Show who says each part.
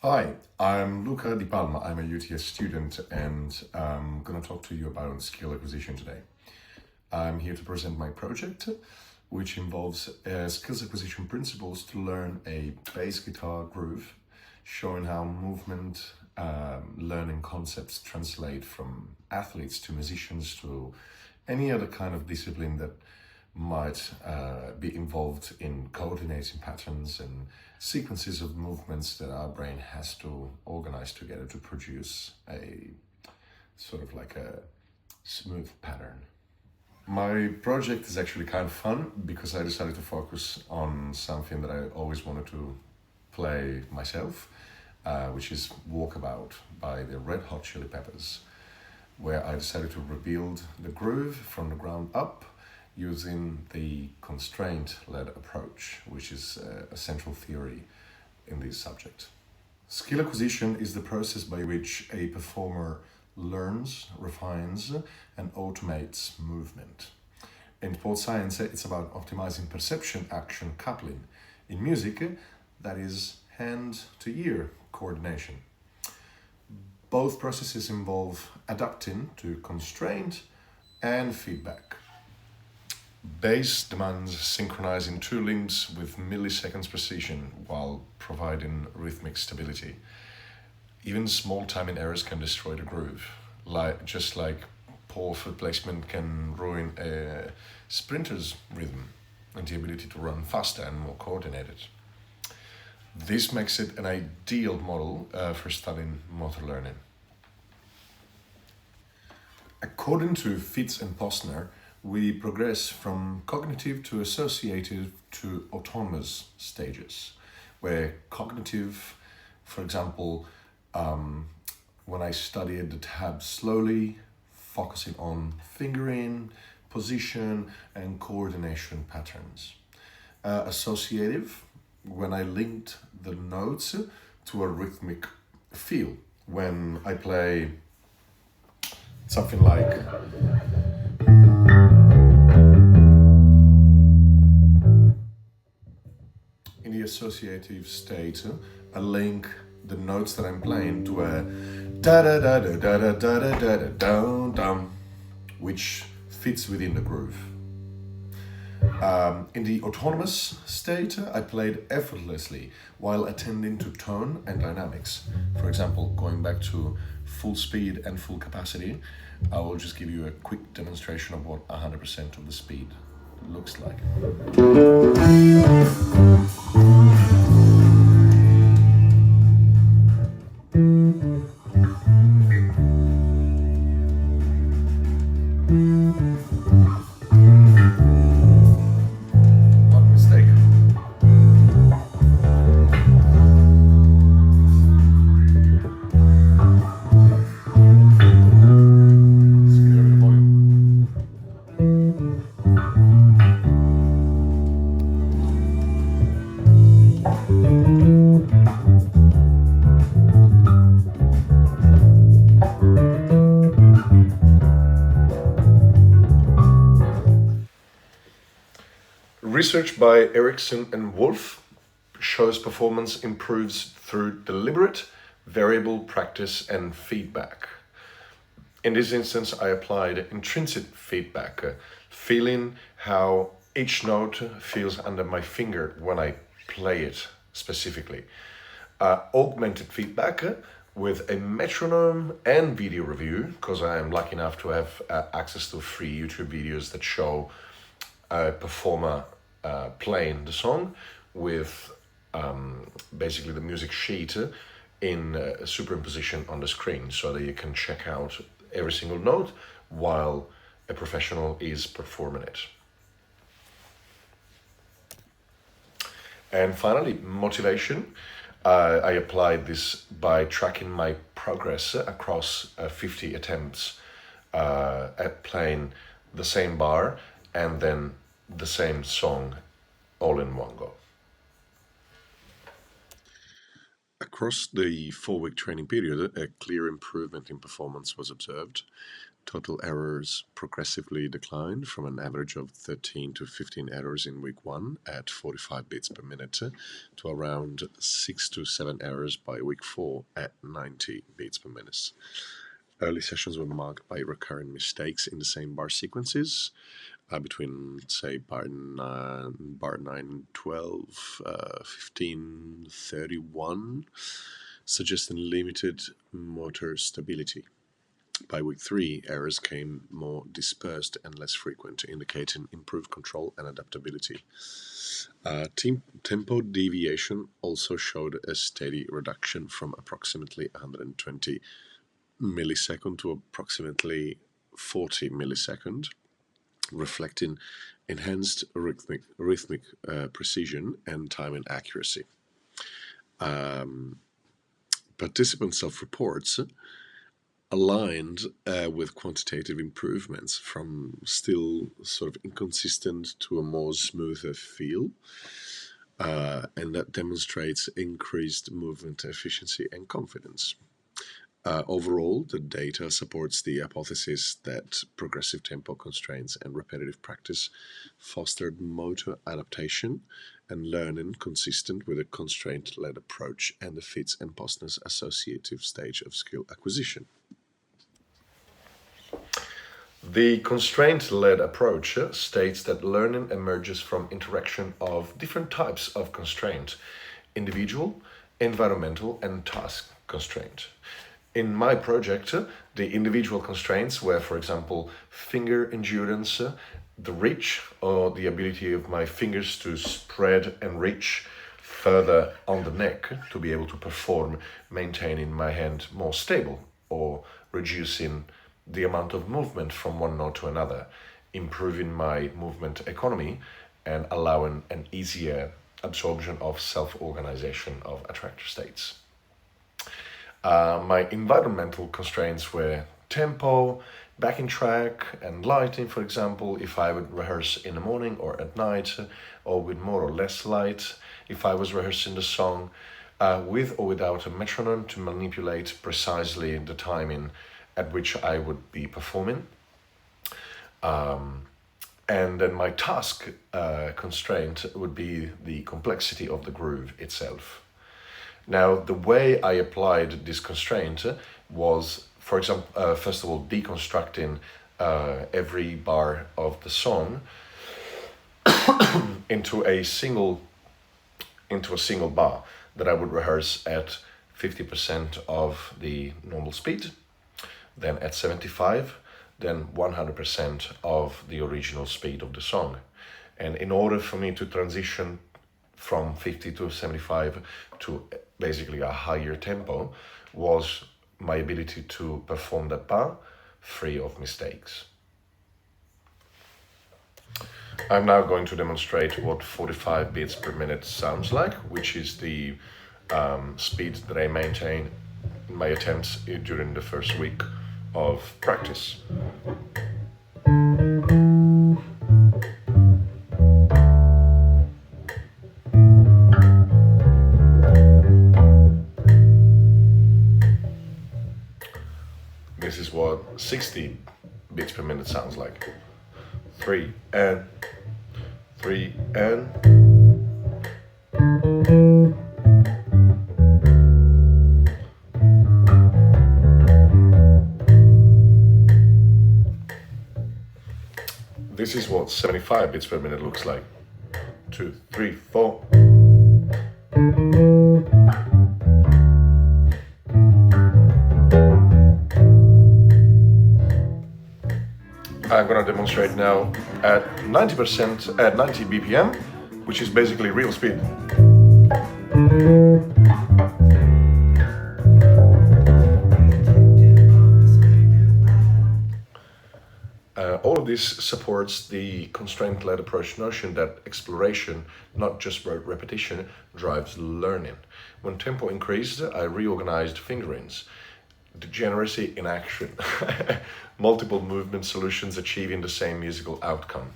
Speaker 1: Hi, I'm Luca Di Palma. I'm a UTS student and I'm going to talk to you about skill acquisition today. I'm here to present my project, which involves skills acquisition principles to learn a bass guitar groove, showing how movement learning concepts translate from athletes to musicians to any other kind of discipline that might be involved in coordinating patterns and sequences of movements that our brain has to organize together to produce a sort of like a smooth pattern. My project is actually kind of fun because I decided to focus on something that I always wanted to play myself, which is Walkabout by the Red Hot Chili Peppers, where I decided to rebuild the groove from the ground up using the constraint-led approach, which is a central theory in this subject. Skill acquisition is the process by which a performer learns, refines, and automates movement. In sports science, it's about optimizing perception action coupling. In music, that is hand to ear coordination. Both processes involve adapting to constraint and feedback. Bass demands synchronizing two limbs with milliseconds precision while providing rhythmic stability. Even small timing errors can destroy the groove, just like poor foot placement can ruin a sprinter's rhythm and the ability to run faster and more coordinated. This makes it an ideal model for studying motor learning. According to Fitz and Posner, we progress from cognitive to associative to autonomous stages, where cognitive, for example, um, when I studied the tab slowly, focusing on fingering, position, and coordination patterns. Associative, when I linked the notes to a rhythmic feel, when I play something like in the associative state, I link the notes that I'm playing to a da da da da da da da da da da dum dum, which fits within the groove. In the autonomous state, I played effortlessly while attending to tone and dynamics. For example, going back to full speed and full capacity, I will just give you a quick demonstration of what 100% of the speed looks like. Not a mistake. Just give it a volume. Research by Erickson and Wolf shows performance improves through deliberate, variable practice and feedback. In this instance, I applied intrinsic feedback, feeling how each note feels under my finger when I play it specifically. Augmented feedback with a metronome and video review, because I am lucky enough to have access to free YouTube videos that show a performer playing the song with basically the music sheet in superimposition on the screen so that you can check out every single note while a professional is performing it. And finally, motivation. I applied this by tracking my progress across 50 attempts at playing the same bar and then the same song all in one go. Across the 4-week training period, a clear improvement in performance was observed.
Speaker 2: Total errors progressively declined from an average of 13 to 15 errors in week 1 at 45 beats per minute to around 6 to 7 errors by week 4 at 90 beats per minute. Early sessions were marked by recurrent mistakes in the same bar sequences between, say, bar 9, 12, 15, 31, suggesting limited motor stability. By week 3, errors came more dispersed and less frequent, indicating improved control and adaptability. Tempo deviation also showed a steady reduction from approximately 120 millisecond to approximately 40 millisecond, reflecting enhanced rhythmic precision and timing accuracy. Participant self-reports aligned with quantitative improvements from still sort of inconsistent to a more smoother feel, and that demonstrates increased movement efficiency and confidence. Overall, the data supports the hypothesis that progressive tempo constraints and repetitive practice fostered motor adaptation and learning consistent with a constraint-led approach and the Fitts and Posner's associative stage of skill acquisition.
Speaker 1: The constraint-led approach states that learning emerges from interaction of different types of constraint: individual, environmental, and task constraint. In my project, the individual constraints were, for example, finger endurance, the reach or the ability of my fingers to spread and reach further on the neck to be able to perform, maintaining my hand more stable, or reducing the amount of movement from one note to another, improving my movement economy and allowing an easier absorption of self-organization of attractor states. My environmental constraints were tempo, backing track, and lighting, for example, if I would rehearse in the morning or at night, or with more or less light, if I was rehearsing the song, with or without a metronome to manipulate precisely the timing at which I would be performing. And then my task constraint would be the complexity of the groove itself. Now, the way I applied this constraint was, for example, first of all, deconstructing every bar of the song into a single bar that I would rehearse at 50% of the normal speed, then at 75, then 100% of the original speed of the song. And in order for me to transition from 50 to 75 to basically a higher tempo was my ability to perform that bar free of mistakes. I'm now going to demonstrate what 45 beats per minute sounds like, which is the speed that I maintain in my attempts during the first week of practice. This is what 60 beats per minute sounds like. 3 and 3 and. This is what 75 beats per minute looks like. 2, 3, 4. I'm gonna demonstrate now at 90%, at 90 BPM, which is basically real speed. All of this supports the constraint-led approach notion that exploration, not just repetition, drives learning. When tempo increased, I reorganized fingerings. Degeneracy in action. Multiple movement solutions achieving the same musical outcome.